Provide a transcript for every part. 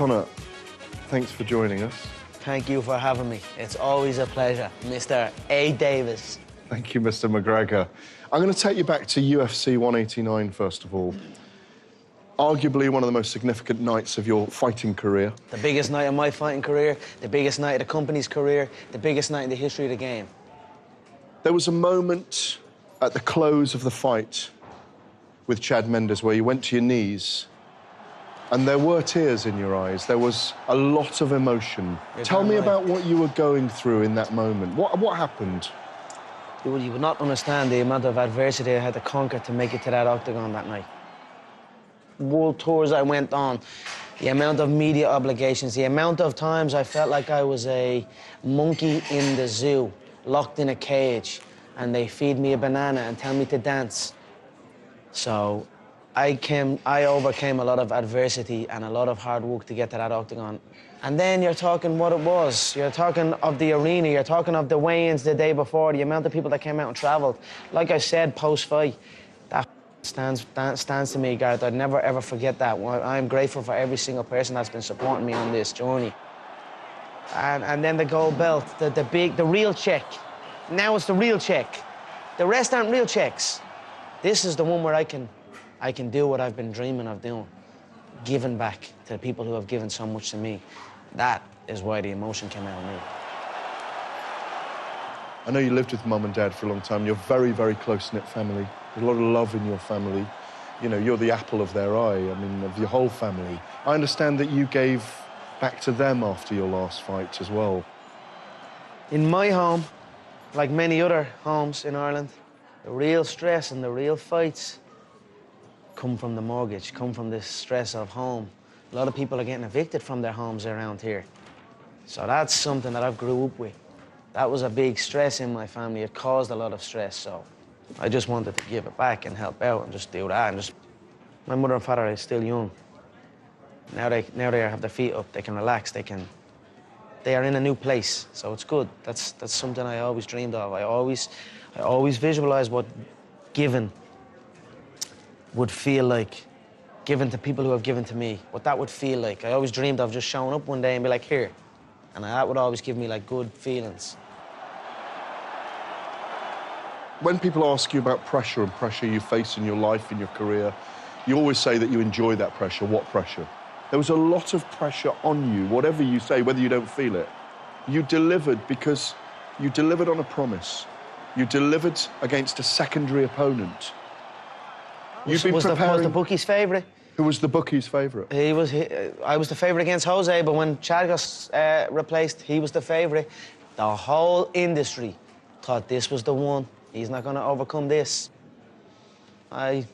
Conor, thanks for joining us. Thank you for having me. It's always a pleasure, Mr. A. Davis. Thank you, Mr. McGregor. I'm going to take you back to UFC 189, first of all. Arguably one of the most significant nights of your fighting career. The biggest night of my fighting career, the biggest night of the company's career, the biggest night in the history of the game. There was a moment at the close of the fight with Chad Mendes where you went to your knees and there were tears in your eyes. There was a lot of emotion. Tell me about what you were going through in that moment. What happened? You would not understand the amount of adversity I had to conquer to make it to that octagon that night. World tours I went on, the amount of media obligations, the amount of times I felt like I was a monkey in the zoo, locked in a cage, and they feed me a banana and tell me to dance. So I overcame a lot of adversity and a lot of hard work to get to that octagon. And then you're talking what it was. You're talking of the arena, you're talking of the weigh-ins the day before, the amount of people that came out and traveled. Like I said, post-fight, that stands to me, Gareth. I'd never, ever forget that. I'm grateful for every single person that's been supporting me on this journey. And then the gold belt, the real check. Now it's the real check. The rest aren't real checks. This is the one where I can do what I've been dreaming of doing, giving back to the people who have given so much to me. That is why the emotion came out of me. I know you lived with Mum and Dad for a long time. You're very, very close-knit family. There's a lot of love in your family. You know, you're the apple of their eye, I mean, of your whole family. I understand that you gave back to them after your last fight as well. In my home, like many other homes in Ireland, the real stress and the real fights come from the mortgage, come from the stress of home. A lot of people are getting evicted from their homes around here. So that's something that I've grew up with. That was a big stress in my family. It caused a lot of stress, so I just wanted to give it back and help out and just do that. And my mother and father are still young. Now they have their feet up, they can relax, they are in a new place, so it's good. That's something I always dreamed of. I always visualized what giving would feel like, giving to people who have given to me, what that would feel like. I always dreamed of just showing up one day and be like, here. And that would always give me like good feelings. When people ask you about pressure and pressure you face in your life, in your career, you always say that you enjoy that pressure. What pressure? There was a lot of pressure on you, whatever you say, whether you don't feel it. You delivered because you delivered on a promise. You delivered against a secondary opponent. Was the bookie's favourite? Who was the bookie's favourite? I was the favourite against Jose, but when Chad got replaced, he was the favourite. The whole industry thought this was the one. He's not going to overcome this. I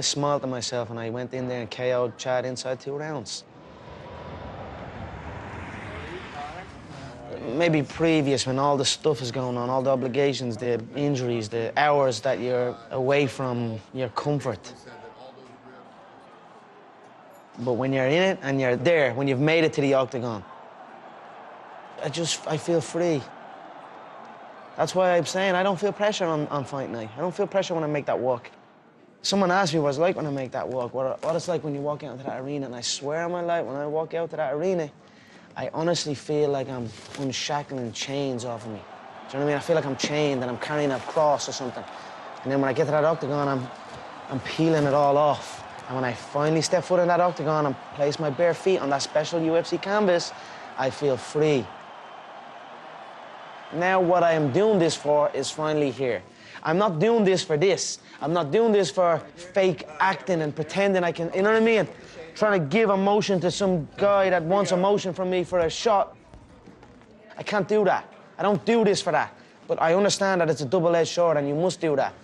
smiled at myself and I went in there and KO'd Chad inside 2 rounds. Maybe previous, when all the stuff is going on, all the obligations, the injuries, the hours that you're away from your comfort. But when you're in it and you're there, when you've made it to the octagon, I feel free. That's why I'm saying I don't feel pressure on fight night. I don't feel pressure when I make that walk. Someone asked me what it's like when I make that walk, what it's like when you walk out into that arena, and I swear on my life, when I walk out to that arena, I honestly feel like I'm unshackling chains off of me. Do you know what I mean? I feel like I'm chained and I'm carrying a cross or something. And then when I get to that octagon, I'm peeling it all off. And when I finally step foot in that octagon and place my bare feet on that special UFC canvas, I feel free. Now what I am doing this for is finally here. I'm not doing this for this. I'm not doing this for fake acting and pretending I can, you know what I mean? Trying to give emotion to some guy that wants emotion from me for a shot. I can't do that. I don't do this for that. But I understand that it's a double-edged sword and you must do that.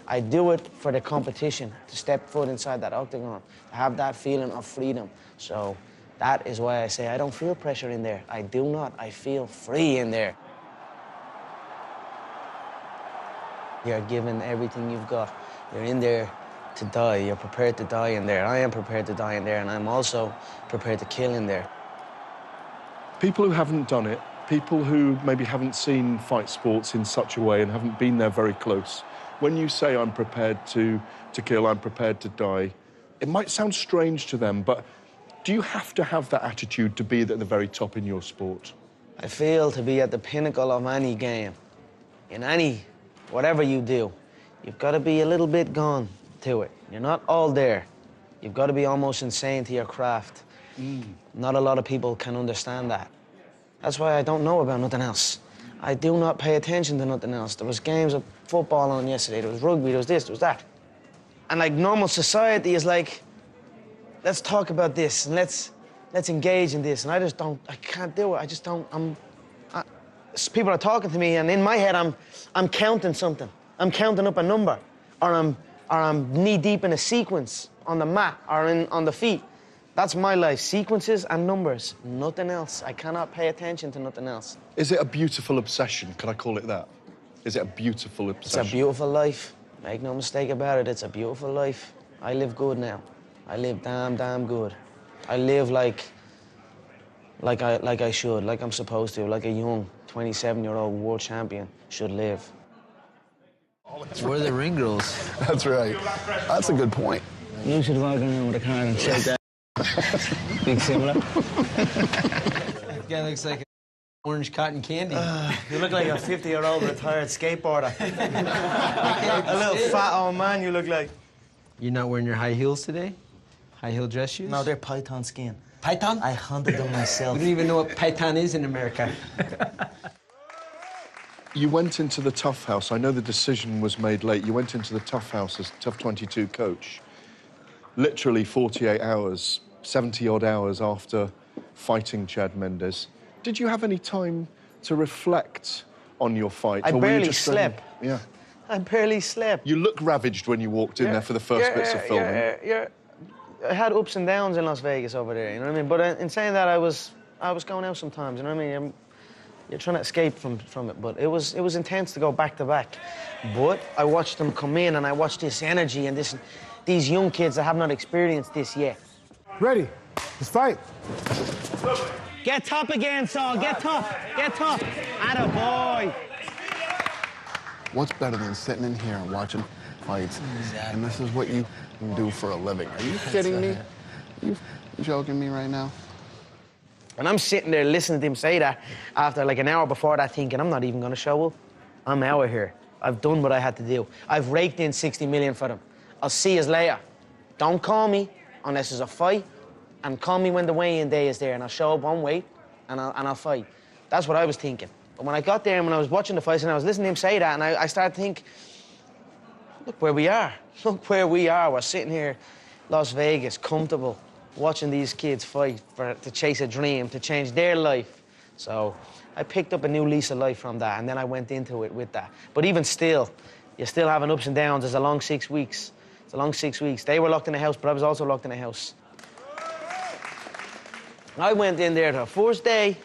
I do it for the competition, to step foot inside that octagon, to have that feeling of freedom. So that is why I say I don't feel pressure in there. I do not. I feel free in there. You're giving everything you've got. You're in there to die. You're prepared to die in there. I am prepared to die in there, and I'm also prepared to kill in there. People who haven't done it, people who maybe haven't seen fight sports in such a way and haven't been there very close, when you say I'm prepared to kill, I'm prepared to die, it might sound strange to them, but Do you have to have that attitude to be at the very top in your sport? I feel to be at the pinnacle of any game, in any, whatever you do, you've got to be a little bit gone to it. You're not all there. You've got to be almost insane to your craft. Not a lot of people can understand that. That's why I don't know about nothing else. I do not pay attention to nothing else. There was games of football on yesterday, there was rugby, there was this, there was that. And like normal society is like, let's talk about this and let's engage in this. And I can't do it. I just don't, people are talking to me and in my head I'm counting something. I'm counting up a number or I'm knee deep in a sequence on the mat or on the feet. That's my life, sequences and numbers, nothing else. I cannot pay attention to nothing else. Is it a beautiful obsession? Can I call it that? Is it a beautiful obsession? It's a beautiful life. Make no mistake about it, it's a beautiful life. I live good now. I live damn good. I live like I should, like I'm supposed to, like a young 27-year-old world champion should live. Where are the ring girls? That's right. That's a good point. You should walk around with a car and shake that. Big similar. That guy looks like orange cotton candy. You look like a 50-year-old retired skateboarder. A little fat old man you look like. You're not wearing your high heels today? High heel dress shoes? No, they're python skin. Python? I hunted them myself. We don't even know what python is in America. You went into the Tough House. I know the decision was made late. You went into the Tough House as Tough 22 coach. Literally 48 hours, 70-odd hours after fighting Chad Mendes. Did you have any time to reflect on your fight? I or were you barely just slept. Yeah. I barely slept. You look ravaged when you walked in there for the first bits of filming. I had ups and downs in Las Vegas over there, you know what I mean? But in saying that, I was going out sometimes, you know what I mean? You're trying to escape from it, but it was intense to go back to back. But I watched them come in, and I watched this energy and these young kids that have not experienced this yet. Ready? Let's fight. Get tough again, Saul. Get tough. Get tough. Atta boy. What's better than sitting in here and watching fights? Exactly. And this is what you do for a living. Are you kidding me? Are you joking me right now? And I'm sitting there listening to him say that after like an hour before that thinking, I'm not even going to show up. I'm out of here. I've done what I had to do. I've raked in 60 million for them. I'll see you later. Don't call me unless there's a fight, and call me when the weigh-in day is there, and I'll show up on weight, and I'll fight. That's what I was thinking. But when I got there and when I was watching the fights and I was listening to him say that, and I started to think, look where we are. Look where we are. We're sitting here, Las Vegas, comfortable, watching these kids fight to chase a dream, to change their life. So I picked up a new lease of life from that, and then I went into it with that. But even still, you're still having ups and downs. It's a long 6 weeks. It's a long 6 weeks. They were locked in the house, but I was also locked in the house. I went in there the first day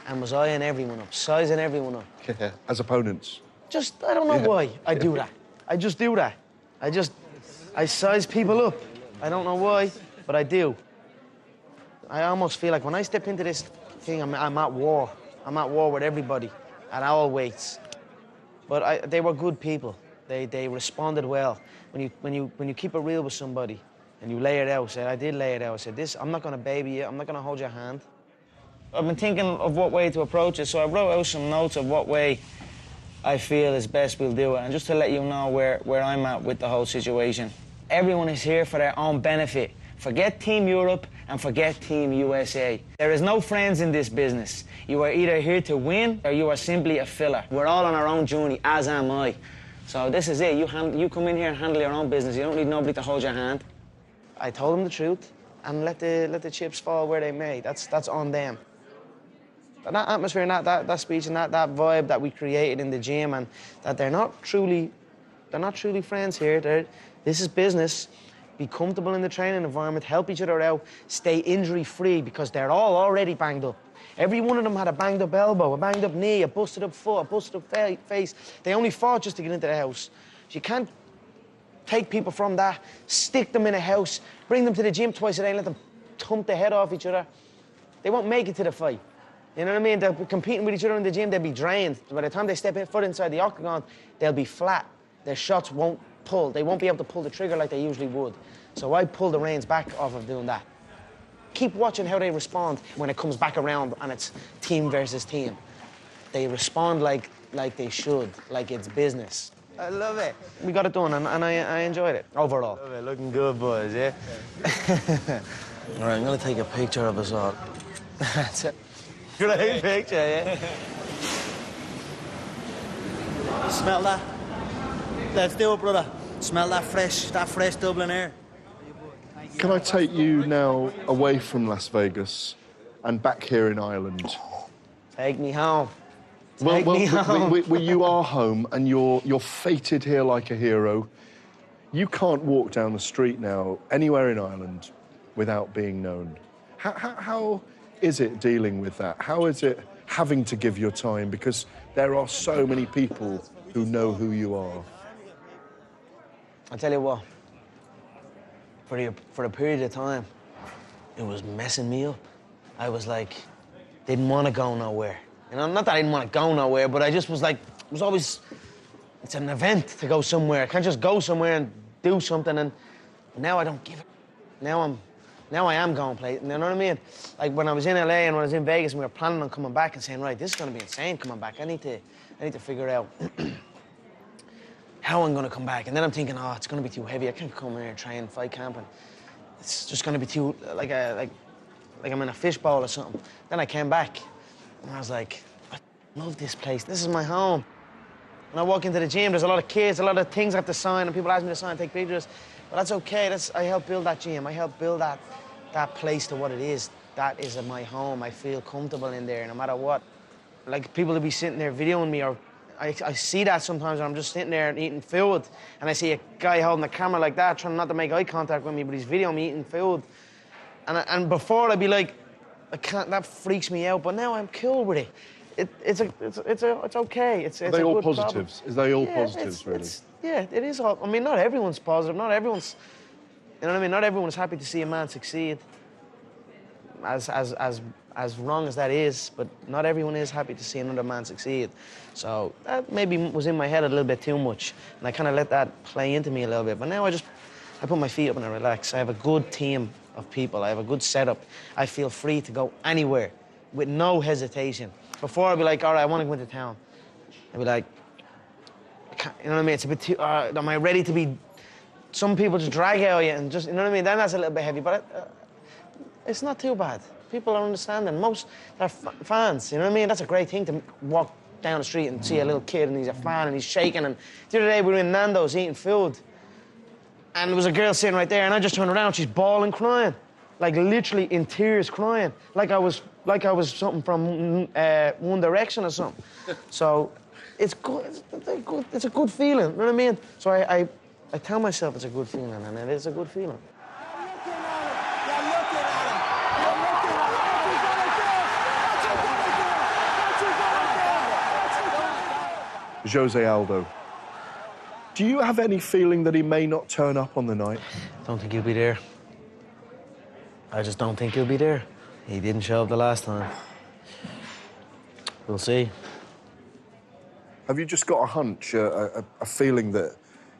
and was eyeing everyone up, sizing everyone up. Yeah, as opponents. Just, I don't know why I do that. I just do that. I size people up. I don't know why, but I do. I almost feel like when I step into this thing, I'm at war. I'm at war with everybody at all weights. But they were good people. They responded well. When you keep it real with somebody and you lay it out, I did lay it out. I said, I'm not gonna baby you, I'm not gonna hold your hand. I've been thinking of what way to approach it, so I wrote out some notes of what way I feel is best we'll do it. And just to let you know where I'm at with the whole situation. Everyone is here for their own benefit. Forget Team Europe and forget Team USA. There is no friends in this business. You are either here to win or you are simply a filler. We're all on our own journey, as am I. So this is it. You come in here and handle your own business. You don't need nobody to hold your hand. I told them the truth and let the chips fall where they may. That's on them. But that atmosphere and that speech and that vibe that we created in the gym, and that they're not truly friends here. This is business. Be comfortable in the training environment, help each other out, stay injury-free, because they're all already banged up. Every one of them had a banged up elbow, a banged up knee, a busted up foot, a busted up face. They only fought just to get into the house. So you can't take people from that, stick them in a house, bring them to the gym twice a day and let them thump the head off each other. They won't make it to the fight. You know what I mean? They're competing with each other in the gym, they'll be drained. By the time they step foot inside the octagon, they'll be flat. Their shots won't pull. They won't be able to pull the trigger like they usually would. So I pull the reins back off of doing that. Keep watching how they respond when it comes back around and it's team versus team. They respond like they should, like it's business. I love it. We got it done, and I enjoyed it overall. Love it. Looking good, boys, yeah? All right, I'm gonna take a picture of us all. That's a great picture, yeah? Smell that? Let's do it, brother. Smell that fresh Dublin air. Can I take you now away from Las Vegas and back here in Ireland? Take me home. Well, Take me home. you are home and you're fated here like a hero. You can't walk down the street now anywhere in Ireland without being known. How is it dealing with that? How is it having to give your time? Because there are so many people who know who you are. I'll tell you what, for a period of time, it was messing me up. I was like, didn't want to go nowhere. You know, not that I didn't want to go nowhere, but I just was like, it was always, it's an event to go somewhere. I can't just go somewhere and do something, and now I don't give it. Now I am going places, you know what I mean? Like when I was in LA and when I was in Vegas and we were planning on coming back and saying, right, this is gonna be insane coming back. I need to figure out how I'm gonna come back. And then I'm thinking, oh, it's gonna be too heavy. I can't come here and train, fight camp, and it's just gonna be too, like I'm in a fishbowl or something. Then I came back and I was like, I love this place. This is my home. When I walk into the gym, there's a lot of kids, a lot of things I have to sign, and people ask me to sign, take pictures. But that's okay. I helped build that gym. I helped build that place to what it is. That is my home. I feel comfortable in there, no matter what. Like, people will be sitting there videoing me, or I see that sometimes when I'm just sitting there and eating food, and I see a guy holding the camera like that, trying not to make eye contact with me, but he's videoing me eating food. And before I'd be like, I can't, that freaks me out, but now I'm cool with it. It's okay. It's Are they all good positives? problem. Is they all Yeah, positives, really? Yeah, it is all. I mean, not everyone's positive. Not everyone's, you know what I mean? Not everyone's happy to see a man succeed. As wrong as that is, but not everyone is happy to see another man succeed. So that maybe was in my head a little bit too much, and I kind of let that play into me a little bit. But now I put my feet up and I relax. I have a good team of people. I have a good setup. I feel free to go anywhere with no hesitation. Before I'd be like, all right, I want to go into town. I'd be like, you know what I mean? It's a bit too, am I ready to be, some people just drag out you and just, you know what I mean? Then that's a little bit heavy, but it's not too bad. People are understanding. Most, they're fans, you know what I mean? That's a great thing to walk down the street and see a little kid and he's a fan and he's shaking. And the other day we were in Nando's eating food and there was a girl sitting right there and I just turned around, she's bawling, crying. Like literally in tears, crying. Like I was something from One Direction or something. So it's good. It's a good feeling. You know what I mean? So I tell myself it's a good feeling, and it is a good feeling. Jose Aldo. Do you have any feeling that he may not turn up on the night? Don't think he'll be there. I just don't think he'll be there. He didn't show up the last time. We'll see. Have you just got a hunch, a feeling that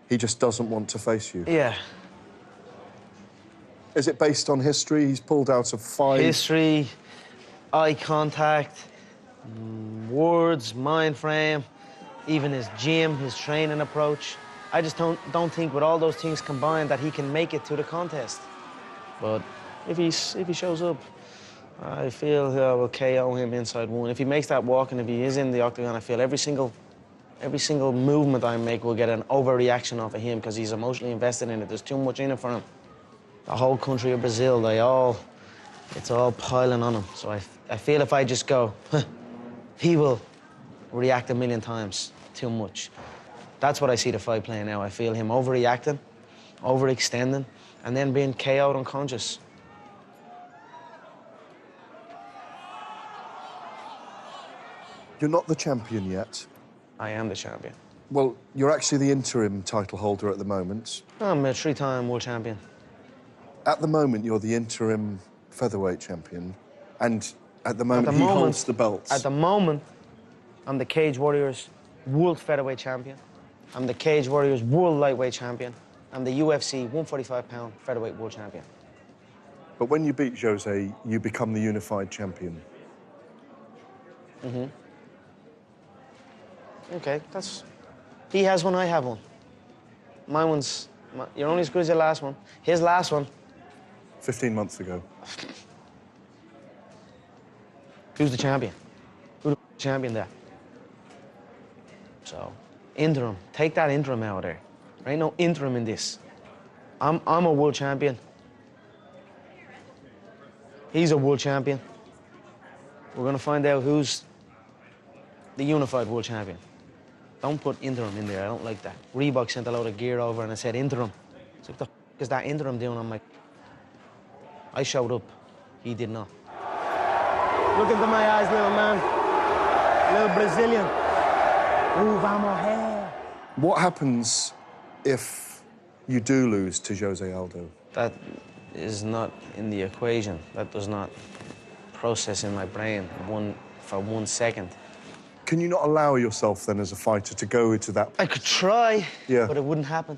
he just doesn't want to face you? Yeah. Is it based on history? He's pulled out of 5... History, eye contact, words, mind frame, even his gym, his training approach. I just don't think with all those things combined that he can make it to the contest. But if he shows up, I feel I will KO him inside one. If he makes that walk and if he is in the octagon, I feel every single movement I make will get an overreaction off of him because he's emotionally invested in it. There's too much in it for him. The whole country of Brazil, it's all piling on him. So I feel if I just go, he will react a million times too much. That's what I see the fight playing now. I feel him overreacting, overextending, and then being KO'd unconscious. You're not the champion yet. I am the champion. Well, you're actually the interim title holder at the moment. I'm a 3-time world champion. At the moment, you're the interim featherweight champion, and at the moment, he holds the belts. At the moment, I'm the Cage Warriors world featherweight champion. I'm the Cage Warriors world lightweight champion. I'm the UFC 145-pound featherweight world champion. But when you beat Jose, you become the unified champion. Okay, that's... He has one, I have one. My one's... You're only as good as your last one. His last one... 15 months ago. Who's the champion? Who's the champion there? So, interim. Take that interim out of there. There ain't no interim in this. I'm a world champion. He's a world champion. We're gonna find out who's the unified world champion. Don't put interim in there, I don't like that. Reebok sent a load of gear over and I said interim. So what the f is that interim doing on my... I showed up, he did not. Look into my eyes, little man. Little Brazilian. Ooh, vamos here. What happens if you do lose to Jose Aldo? That is not in the equation. That does not process in my brain for 1 second. Can you not allow yourself then as a fighter to go into that? I could try, Yeah. but it wouldn't happen.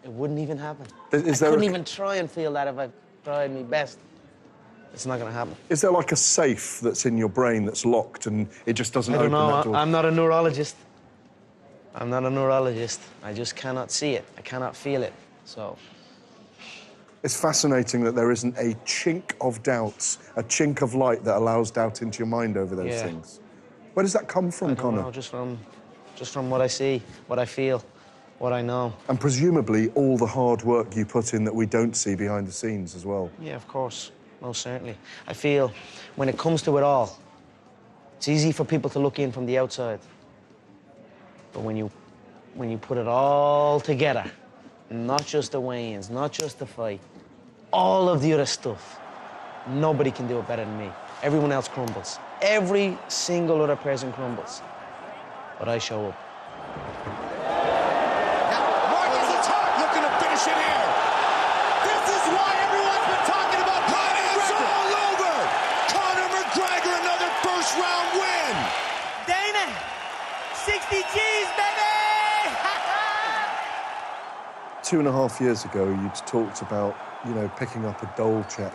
It wouldn't even happen. Is I there couldn't a- even try and feel that if I tried my best. It's not gonna happen. Is there like a safe that's in your brain that's locked and it just doesn't I don't open know. that door? I'm not a neurologist. I'm not a neurologist. I just cannot see it. I cannot feel it. So, It's fascinating that there isn't a chink of doubts, a chink of light that allows doubt into your mind over those Yeah. things. Where does that come from, I don't Conor? know, just from what I see, what I feel, what I know. And presumably all the hard work you put in that we don't see behind the scenes as well. Yeah, of course, most certainly. I feel when it comes to it all, it's easy for people to look in from the outside. But when you put it all together, not just the weigh-ins, not just the fight, all of the other stuff, nobody can do it better than me. Everyone else crumbles. Every single other person crumbles. But I show up. Marcus is hurt, looking to finish it here. This is why everyone's been talking about Conor McGregor. It's all over. Conor McGregor, another first-round win. Dana, 60 G's, baby! 2.5 years ago, you'd talked about, picking up a dole check,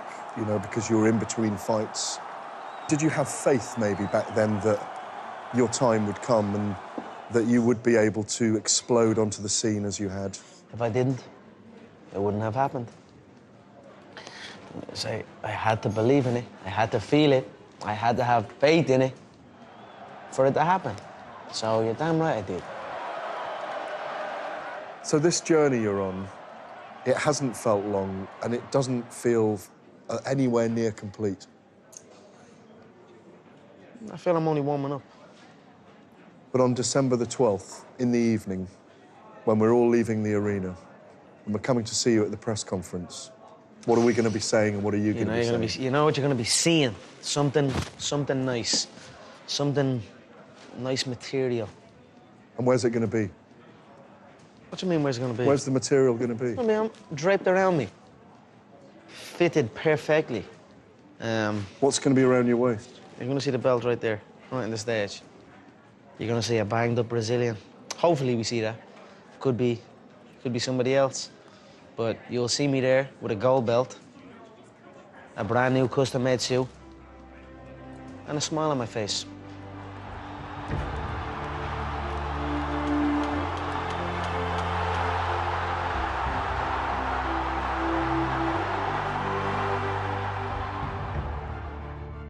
because you were in between fights. Did you have faith maybe back then that your time would come and that you would be able to explode onto the scene as you had? If I didn't, it wouldn't have happened. So I had to believe in it. I had to feel it. I had to have faith in it for it to happen. So you're damn right I did. So this journey you're on, it hasn't felt long and it doesn't feel anywhere near complete. I feel I'm only warming up. But on December the 12th, in the evening, when we're all leaving the arena and we're coming to see you at the press conference, what are we going to be saying and what are you going to be saying? You know what you're going to be seeing? Something nice. Something nice material. And where's it going to be? What do you mean, where's it going to be? Where's the material going to be? I mean, I'm draped around me. Fitted perfectly. What's going to be around your waist? You're going to see the belt right there, right on the stage. You're going to see a banged-up Brazilian. Hopefully we see that. Could be somebody else. But you'll see me there with a gold belt, a brand new custom-made suit, and a smile on my face.